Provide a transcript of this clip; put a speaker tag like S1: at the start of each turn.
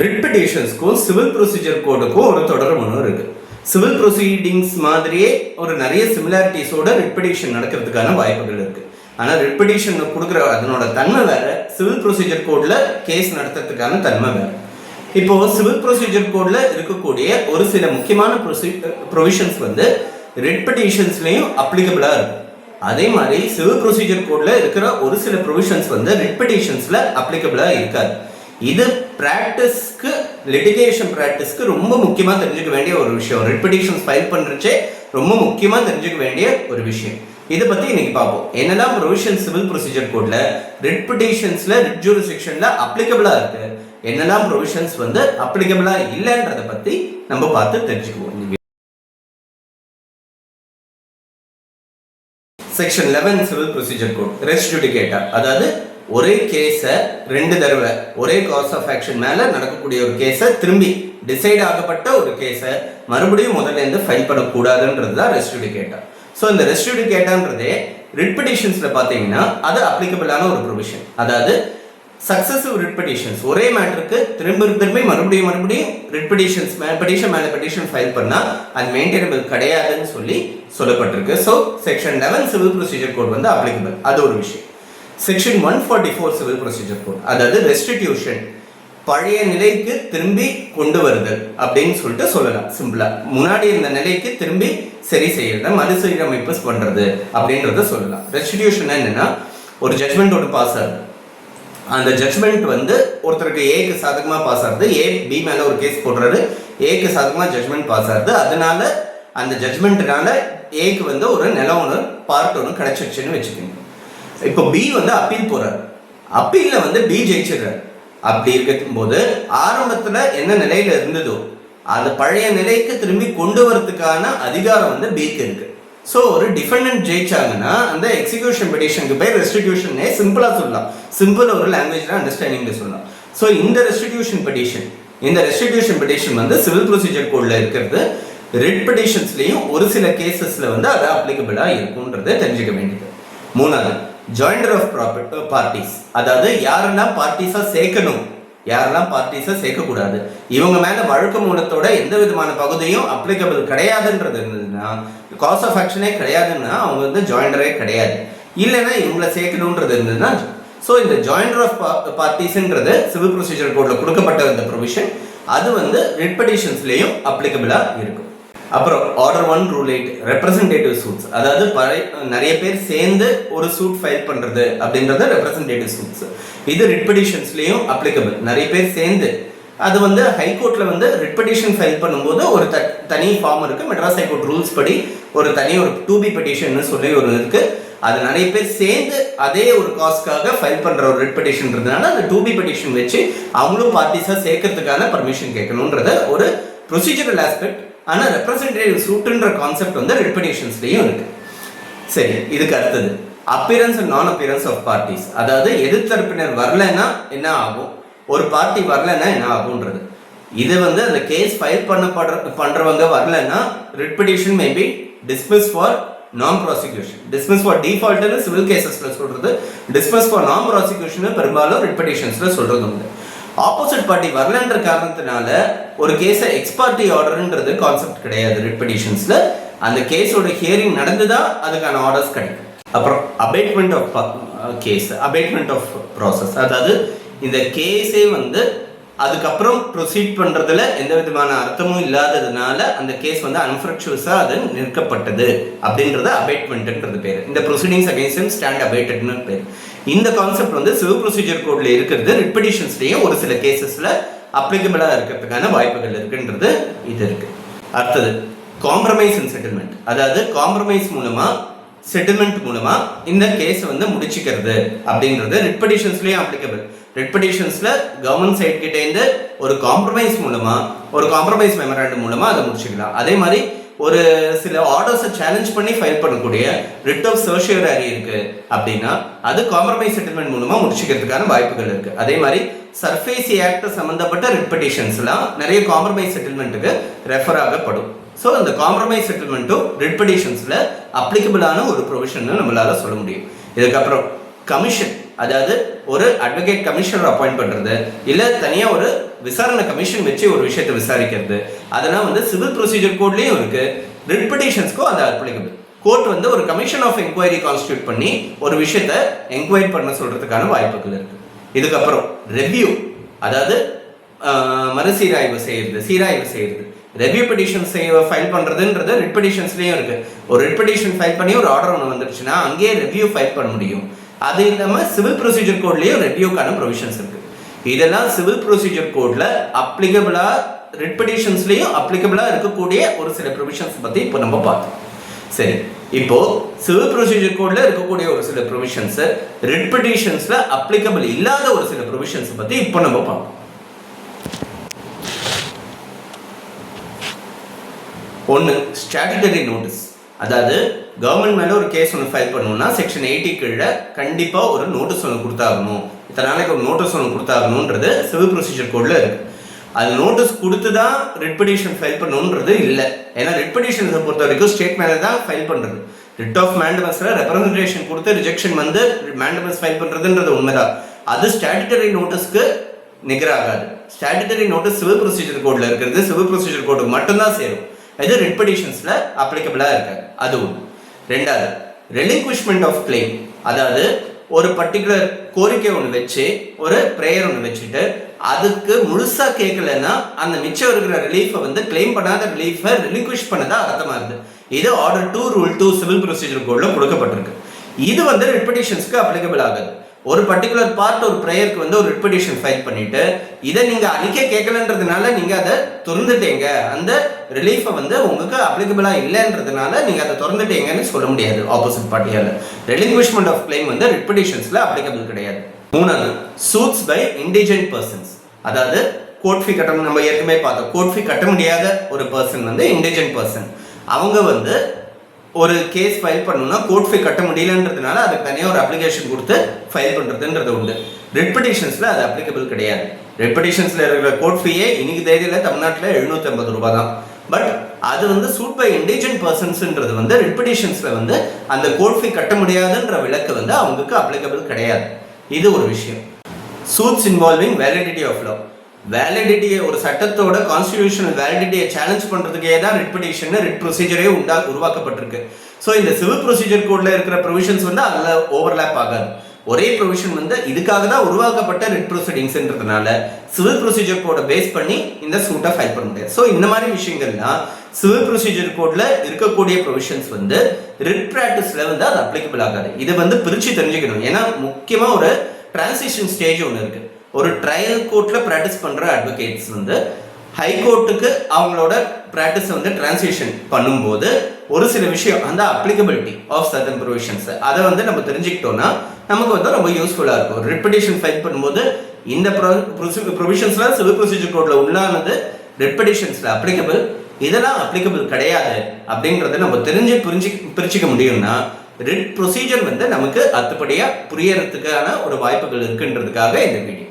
S1: Writ பெட்டிஷன்ஸ்க்கும் civil procedure கோடுக்கும் ஒரு தொடர்பு ஒன்று இருக்கு. சிவில் ப்ரொசீடிங்ஸ் மாதிரியே ஒரு நிறைய சிமிலாரிட்டிஸோட ரிட் பெட்டிஷன் நடக்கிறதுக்கான வாய்ப்புகள் இருக்கு. ஆனால் ரிட் பெட்டிஷன் கொடுக்குற அதனோட தன்மை வேற, சிவில் ப்ரொசீஜர் கோட்ல கேஸ் நடத்துறதுக்கான தன்மை வேற. இப்போ சிவில் ப்ரொசீஜர் கோட்ல இருக்கக்கூடிய ஒரு சில முக்கியமான ப்ரொவிஷன்ஸ் வந்து ரிட் பெட்டிஷன்ஸ்லையும் அப்ளிகபிளா இருக்கும். அதே மாதிரி சிவில் ப்ரொசீஜர் கோட்ல இருக்கிற ஒரு சில ப்ரொவிஷன்ஸ் வந்து ரிட் பெட்டிஷன்ஸ்ல அப்ளிகபிளா இருக்காது. இது பிராக்டிஸ்க்கு, லிட்டிகேஷன் பிராக்டிஸ்க்கு ரொம்ப முக்கியமாக தெரிஞ்சுக்க வேண்டிய ஒரு விஷயம். ரிட் பெட்டிஷன்ஸ் ஃபைல் பண்ணுறச்சே ரொம்ப முக்கியமாக தெரிஞ்சுக்க வேண்டிய ஒரு விஷயம். இதை பற்றி இன்னைக்கு பார்ப்போம். என்னெல்லாம் ப்ரொவிஷன் சிவில் ப்ரொசீஜர் கோட்ல ரிட் பெட்டிஷன்ஸ்ல, ரிட் ஜூரிஸ்டிக்ஷன்ல அப்ளிகபிளா இருக்கு, என்னெல்லாம் ப்ரொவிஷன்ஸ் வந்து அப்ளிகபிளா இல்லைன்றதை பற்றி நம்ம பார்த்து தெரிஞ்சுக்குவோம். செக்ஷன் 11 சிவில் ப்ரொசீஜர் கோட், ரெஸ் ஜுடிகேட்டா, அதாவது ஒரே கேஸை 2 தடவை ஒரே காஸ் ஆஃப் ஆக்ஷன் மேல நடக்கக்கூடிய ஒரு கேஸை, திரும்பி டிசைட் ஆகப்பட்ட ஒரு கேஸை மறுபடியும் முதல்ல இருந்து ஃபைல் பண்ணக்கூடாதுன்றது தான் ரெஸ் ஜுடிகேட்டா. ஸோ இந்த ரெஸ் ஜுடிகேட்டான்றதே ரிட் பெட்டிஷன்ஸ்ல பார்த்தீங்கன்னா அது அப்ளிகபிளான ஒரு ப்ரொவிஷன். அதாவது சக்சஸிவ் ரிட் பெட்டிஷன்ஸ், ஒரே மேட்டருக்கு திரும்ப மறுபடியும் ரிட் பெட்டிஷன்ஸ் பெட்டிஷன் மேல பெட்டிஷன் ஃபைல் பண்ணா அது மெயின்டைனபிள் கிடையாதுன்னு சொல்லப்பட்டிருக்கு. So section 11 civil procedure code வந்து அப்ளிகபிள், அது ஒரு விஷயம். செக்ஷன் 144 சிவில் ப்ரொசீஜர் கோட், அதாவது ரெஸ்டிடியூஷன், பழைய நிலைக்கு திரும்பி கொண்டு வருதல் அப்படின்னு சொல்லிட்டு சொல்லலாம். சிம்பிளா முன்னாடி இருந்த நிலைக்கு திரும்பி சரி செய்யறத, மறுசீரமைப்பு பண்றது அப்படின்றத சொல்லலாம். ரெஸ்டிடியூஷன் என்னன்னா, ஒரு ஜட்மெண்ட் ஒன்று பாஸ் ஆகுது, அந்த ஜட்மெண்ட் வந்து ஒருத்தருக்கு ஏக்கு சாதகமா பாஸ் ஆகுது, ஏ பி மேல ஒரு கேஸ் போடுறாரு, ஏக்கு சாதகமா ஜட்மெண்ட் பாஸ் ஆகுது, அதனால அந்த ஜட்மெண்ட்னால ஏக்கு வந்து ஒரு நிலம் ஒன்று பார்ட் ஒன்று கிடைச்சிருச்சுன்னு வச்சுக்கோங்க. இப்போ பி வந்து அப்பீல் போறாரு, அப்பீல்ல வந்து பி ஜெயிச்சிடுறாரு. அப்படி இருக்கும் போது ஆரம்பத்துல என்ன நிலையில இருந்ததோ அது பழைய நிலைக்கு திரும்பி கொண்டு வரதுக்கான அதிகாரம் வந்து பிக்கு இருக்கு. ஸோ ஒரு டிஃபெண்டன்ட் ஜெயிச்சாங்கன்னா அந்த எக்ஸிக்யூஷன் பெட்டிஷனுக்கு பேர் ரெஸ்டிடியூஷனே சிம்பிளா சொல்லலாம். சிம்பிள் ஒரு லாங்குவேஜ்ல அண்டர்ஸ்டாண்டிங்ல சொல்லலாம். ஸோ இந்த ரெஸ்டிடியூஷன் பெட்டிஷன் வந்து சிவில் ப்ரொசீஜர் கோட்ல இருக்கிறது. ரிட் பெட்டிஷன்ஸ்லயும் ஒரு சில கேசஸ்ல வந்து அது அப்ளிகபிளா இருக்கும்ன்றதை தெரிஞ்சுக்க வேண்டியது. மூணாவது, ஜாயிண்டர் ஆஃப் பார்ட்டிஸ், அதாவது யாரெல்லாம் பார்ட்டிஸா சேர்க்கணும், யாரெல்லாம் பார்ட்டிஸா சேர்க்கக்கூடாது, இவங்க மேல வழக்கு மூலத்தோட எந்த விதமான பகுதியும் அப்ளிகபிள் கிடையாதுன்றது இருந்ததுன்னா, காஸ் ஆஃப் ஆக்ஷனே கிடையாதுன்னா அவங்க வந்து ஜாயிண்டரே கிடையாது. இல்லைன்னா இவங்களை சேர்க்கணுன்றது இருந்ததுன்னா, ஸோ இந்த ஜாயிண்டர் ஆஃப் பார்ட்டிஸ்ன்றது சிவில் ப்ரொசீஜர் கோட்ல கொடுக்கப்பட்ட இந்த ப்ரொவிஷன், அது வந்து ரிட் பெட்டிஷன்ஸ்லயும் அப்ளிகபிளா இருக்கும். அப்புறம் ஆர்டர் 1 ரூல் 8 ரெப்ரசன்டேட்டிவ் சூட்ஸ், அதாவது நிறைய பேர் சேர்ந்து ஒரு சூட் ஃபைல் பண்றது அப்படின்றது ரெப்ரசன்டேட்டிவ் சூட்ஸ். இது ரிட் பெட்டிஷன்ஸ்லயும் அப்ளிகபிள். நிறைய பேர் சேர்ந்து, அது வந்து ஹைகோர்ட்ல வந்து ரிட் பெட்டிஷன் ஃபைல் பண்ணும்போது ஒரு தனி ஃபார்ம் இருக்கு. மெட்ராஸ் ஹைகோர்ட் ரூல்ஸ் படி ஒரு 2B பெட்டிஷன் சொல்லி ஒரு இருக்கு. அது நிறைய பேர் சேர்ந்து அதே ஒரு காஸ்க்காக ஃபைல் பண்ற ஒரு ரிட் பெட்டிஷன்றதுனால அந்த 2B பெட்டிஷன் வச்சு அவங்களும் பார்ட்டிஸா சேர்க்கறதுக்கான பர்மிஷன் கேட்கணும்ன்றத ஒரு ப்ரொசீஜரல் ஆஸ்பெக்ட். ஆனால் ரெப்ரசன்டேட்டிவ் சூட்டுன்ற கான்செப்ட் வந்து ரிட் பெட்டிஷன்ஸ்லயும் இருக்கு. சரி, இதுக்கு அடுத்தது அப்பியரன்ஸ் அண்ட் நான் அப்பியரன்ஸ் ஆஃப் பார்ட்டிஸ், அதாவது எதிர்த்தரப்பினர் வரலன்னா என்ன ஆகும், ஒரு பார்ட்டி வரலன்னா என்ன ஆகும்ன்றது. இது வந்து அந்த கேஸ் ஃபைல் பண்றவங்க வரலன்னா writ petition may be dismiss for non prosecution. Dismiss for டிஃபால்ட்னு சிவில் கேசஸ்ல சொல்றது, டிஸ்மிஸ் ஃபார் நான் ப்ராசிக்யூஷன் பெரும்பாலும் ரிட் பெட்டிஷன்ஸ்ல சொல்றது உண்டு. ஆப்போசிட் பார்ட்டி வரலன்ற காரணத்தினால ஒரு கேஸை எக்ஸ் பார்ட்டி ஆர்டர்ன்றது கான்செப்ட் கிடையாது ரிட் பெட்டிஷன்ஸ்ல. அந்த கேஸோட ஹியரிங் நடந்துதான் அதுக்கான ஆர்டர்ஸ் கிடைக்கும். அப்புறம் அபேட்மெண்ட் ஆஃப் கேஸ், அபேட்மெண்ட் ஆஃப் ப்ராசஸ், அதாவது இந்த கேஸே வந்து அதுக்கப்புறம் ப்ரொசீட் பண்றதுல எந்த விதமான அர்த்தமும் இல்லாததுனால அந்த கேஸ் வந்து அன்ஃப்ரக்சுவஸா அது நிற்கப்பட்டது அப்படின்றது அபேட்மெண்ட்ன்றது பேர். இந்த ப்ரொசீடிங்ஸ் அகைன்ஸ்ட் ஸ்டாண்ட் அபேட்டட்னு பேர். இந்த கான்செப்ட் வந்து சிவில் ப்ரொசீஜர் கோட்ல இருக்கிறது. ரிட் பெட்டிஷன்ஸ்லயும் ஒரு சில கேசஸ்ல அப்ளிகபிளா இருக்கிறதுக்கான வாய்ப்புகள் இருக்குன்றது இது இருக்கு. அடுத்தது காம்ப்ரமைஸ் அண்ட் செட்டில்மெண்ட், அதாவது காம்ப்ரமைஸ் மூலமா, செட்டில்மெண்ட் மூலமா இந்த கேஸ் வந்து முடிச்சுக்கிறது அப்படின்றது ரிட் பெட்டிஷன்ஸ்லயும் அப்ளிகபிள். ரிட் பெட்டிஷன்ஸ்ல கவர்மெண்ட் சைட் கிட்ட இருந்து ஒரு காம்ப்ரமைஸ் மூலமா, ஒரு காம்ப்ரமைஸ் மெமராண்டம் மூலமா அதை முடிச்சுக்கலாம். அதே மாதிரி ஒரு சில ஆர்டர்ஸை சேலஞ்ச் பண்ணி ஃபைல் பண்ணக்கூடிய ரிட் ஆஃப் சர்ஷியரி இருக்கு அப்படின்னா அது காம்ப்ரமைஸ் செட்டில்மெண்ட் மூலமா முடிச்சுக்கிறதுக்கான வாய்ப்புகள் இருக்கு. அதே மாதிரி சர்ஃபேசி ஆக்ட் சம்பந்தப்பட்ட ரிட் பெட்டிஷன்ஸ்லாம் நிறைய காம்ப்ரமைஸ் செட்டில்மெண்ட்டுக்கு ரெஃபர் ஆகப்படும். ஸோ அந்த காம்ப்ரமைஸ் செட்டில்மெண்ட்டும் ரிட் பெட்டிஷன்ஸ்ல அப்ளிகபிளான ஒரு ப்ரொவிஷன் நம்மளால சொல்ல முடியும். இதுக்கப்புறம் கமிஷன், அதாவது ஒரு அட்வொகேட் கமிஷனர் அப்பாயிண்ட் பண்றது, இல்ல தனியா ஒரு விசாரணை கமிஷன் வச்சு ஒரு விஷயத்தை விசாரிக்கிறது, அதெல்லாம் வந்து சிவில் ப்ரொசீஜர் கோட்லயும் இருக்கு. ரிட் பெட்டிஷன்ஸ்க்கும் அது அப்ளிகபிள். கோர்ட் வந்து ஒரு கமிஷன் ஆஃப் என்கொயரி கான்ஸ்டியூட் பண்ணி ஒரு விஷயத்தை என்கொயரி பண்ண சொல்றதுக்கான வாய்ப்புகள் இருக்கு. இதுக்கப்புறம் ரெவ்யூ, அதாவது மறுசீராய்வு செய்யறது, சீராய்வு செய்யறது. ரெவ்யூ பெட்டிஷன் ஃபைல் பண்றதுன்றது ரிட் பெட்டிஷன்ஸ்லயும் இருக்கு. ஒரு ரிட் பெட்டிஷன் ஃபைல் பண்ணி ஒரு ஆர்டர் ஒன்று வந்துருச்சுன்னா அங்கேயே ரெவ்யூ ஃபைல் பண்ண முடியும். அது இல்லாமல் சிவில் ப்ரொசீஜர் கோட்லயும் ரெவ்யூக்கான ப்ரொவிஷன்ஸ் இருக்கு. இதெல்லாம் சிவில் ப்ரொசீஜர் கோட்ல அப்ளிகபிளா, ரிட் பெட்டிஷன்ஸ்லயும் அப்ளிகபிளா இருக்கக்கூடிய ஒரு சில ப்ரொவிஷன்ஸ் பத்தி இப்போ நம்ம பார்த்தோம். சரி, இப்போ சிவில் ப்ரொசீஜர் கோட்ல இருக்கக்கூடிய ஒரு சில ப்ரொவிஷன்ஸ், ரிட் பெட்டிஷன்ஸ்ல அப்ளிகபிள் இல்லாத ஒரு சில ப்ரொவிஷன்ஸ் பத்தி இப்போ நம்ம பார்ப்போம். ஒன்று, ஸ்டாட்யூட்டரி நோட்டீஸ். அதாவது கவர்மெண்ட் மேலே ஒரு கேஸ் ஒன்று ஃபைல் பண்ணணும்னா செக்ஷன் 80 கீழே கண்டிப்பாக ஒரு நோட்டீஸ் ஒன்று கொடுத்தாகணும். இத்தனை நாளைக்கு ஒரு நோட்டீஸ் ஒன்று கொடுத்தாகணுன்றது சிவில் ப்ரொசீஜர் கோடில் இருக்குது. அது நோட்டீஸ் கொடுத்து தான் ரிட் பெட்டிஷன் ஃபைல் பண்ணணுன்றது இல்லை. ஏன்னா ரிட் பெட்டிஷன்ஸை பொறுத்த வரைக்கும் ஸ்டேட் மேலே தான் ஃபைல் பண்ணுறது. ரிட் ஆஃப் மேண்டமஸில் ரெப்ரசன்டேஷன் கொடுத்து ரிஜெக்ஷன் வந்து மேண்டமஸ் ஃபைல் பண்ணுறதுன்றது உண்மைதான். அது ஸ்டாட்யூட்டரி நோட்டீஸ்க்கு நிகராகாது. ஸ்டாட்யூட்டரி நோட்டீஸ் சிவில் ப்ரொசீஜர் கோடில் இருக்கிறது, சிவில் ப்ரொசீஜர் கோடுக்கு மட்டும்தான் சேரும். இது ரிட் பெட்டிஷன்ஸ்ல அப்ளிகபிளா இருக்காது. அது ஒன்று. ரெண்டாவது, ரெலிங்க்விஷ்மெண்ட் ஆஃப் கிளைம். அதாவது ஒரு பர்டிகுலர் கோரிக்கை ஒன்று வச்சு ஒரு ப்ரேயர் ஒன்று வச்சுட்டு அதுக்கு முழுசா கேட்கலன்னா அந்த மிச்சம் இருக்கிற ரிலீஃபை வந்து கிளைம் பண்ணாத ரிலீஃபை ரிலிங்க்விஷ் பண்ணதா அர்த்தமா இருக்கு. இது ஆர்டர் 2 ரூல் 2 சிவில் ப்ரொசீஜர் கோட்ல கொடுக்கப்பட்டிருக்கு. இது வந்து ரிட் பெட்டிஷன்ஸ்க்கு அப்ளிகபிள் ஆகாது. ஒரு பர்டிகுலர் பார்ட் ஒரு ப்ரேயருக்கு வந்து ஒரு ரிட் பெட்டிஷன் ஃபைல் பண்ணிட்டு இதை நீங்க அன்னைக்க கேட்கலன்றதுனால நீங்க அதை திறந்துட்டீங்க, அந்த ரிலீஃபை வந்து உங்களுக்கு அப்ளிகபிளா இல்லைன்றதுனால நீங்க அதை திறந்துட்டீங்கன்னு சொல்ல முடியாது ஆப்போசிட் பார்ட்டியால. ரெலிங்க்விஷ்மெண்ட் ஆஃப் கிளைம் வந்து ரிட் பெட்டிஷன்ஸ்ல அப்ளிகபிள் கிடையாது. மூணாவது, சூட்ஸ் பை இண்டிஜென்ட் பர்சன்ஸ். அதாவது கோர்ட் ஃபீ கட்ட, நம்ம ஏற்கனவே பார்த்தோம், கோர்ட் ஃபீ கட்ட முடியாத ஒரு பர்சன் வந்து இண்டிஜென்ட் பர்சன். அவங்க வந்து ஒரு கேஸ் ஃபைல் பண்ணணும்னா கோர்ட் ஃபீ கட்ட முடியலன்றதுனால அதுக்கு தனியாக ஒரு அப்ளிகேஷன் கொடுத்து ஃபைல் பண்ணுறதுன்றது உண்டு. ரிட் பெட்டிஷன்ஸில் அது அப்ளிகபிள் கிடையாது. ரிட் பெட்டிஷன்ஸில் இருக்கிற கோர்ட் ஃபீயே இன்னைக்கு தேதியில் தமிழ்நாட்டில் 750 ரூபாய் தான். பட் அது வந்து சூட் பை இண்டிஜென்ட் பர்சன்ஸ்ன்றது வந்து ரிட் பெட்டிஷன்ஸில் வந்து அந்த கோர்ட் ஃபீ கட்ட முடியாதுன்ற விலக்கு வந்து அவங்களுக்கு அப்ளிகபிள் கிடையாது. இது ஒரு விஷயம். Suits involving validity of law. வேலிடிட்டியை, ஒரு சட்டத்தோட கான்ஸ்டிடியூஷனல் வேலிடிட்டியை சேலஞ்ச் பண்ணுறதுக்கே தான் ரிட் பெட்டிஷன், ரிட் ப்ரொசீஜரே உருவாக்கப்பட்டிருக்கு. ஸோ இந்த சிவில் ப்ரொசீஜர் கோட்ல இருக்கிற ப்ரொவிஷன்ஸ் வந்து அதில் ஓவர்லேப் ஆகாது. ஒரே ப்ரொவிஷன் வந்து இதுக்காக தான் உருவாக்கப்பட்ட ரிட் ப்ரொசீடிங்ஸ்ன்றதுனால சிவில் ப்ரொசீஜர் கோடை பேஸ் பண்ணி இந்த சூட்டை ஃபைல் பண்ண முடியாது. ஸோ இந்த மாதிரி விஷயங்கள்லாம் சிவில் ப்ரொசீஜர் கோட்ல இருக்கக்கூடிய ப்ரொவிஷன்ஸ் வந்து ரிட் ப்ராக்டிஸ்ல வந்து அது அப்ளிகபிள் ஆகாது. இதை வந்து பிரித்து தெரிஞ்சுக்கணும். ஏன்னா முக்கியமாக ஒரு டிரான்சிஷன் ஸ்டேஜ் ஒன்று இருக்கு. ஒரு ட்ரையல் கோர்ட்ல ப்ராக்டிஸ் பண்ற அட்வொகேட்ஸ் வந்து ஹை கோர்ட்டுக்கு அவங்களோட ப்ராக்டிஸ் வந்து டிரான்சிஷன் பண்ணும்போது ஒரு சில விஷயம், அந்த அப்ளிகபிலிட்டி ஆஃப் சர்டன் ப்ரொவிஷன்ஸ், அதை வந்து நம்ம தெரிஞ்சுக்கிட்டோம்னா நமக்கு வந்து ரொம்ப யூஸ்ஃபுல்லாக இருக்கும். ரிட் பெட்டிஷன் ஃபைல் பண்ணும்போது இந்த ப்ரொவிஷன்ஸ்லாம் சிவில் ப்ரொசீஜர் கோட்ல உள்ளானது ரிட் பெட்டிஷன்ஸ்ல அப்ளிகபிள், இதெல்லாம் அப்ளிகபிள் கிடையாது அப்படின்றத நம்ம பிரிச்சுக்க முடியும்னா ரிட் ப்ரொசீஜர் வந்து நமக்கு அத்துப்படியாக புரியறதுக்கான ஒரு வாய்ப்புகள் இருக்குன்றதுக்காக இந்த வீடியோ.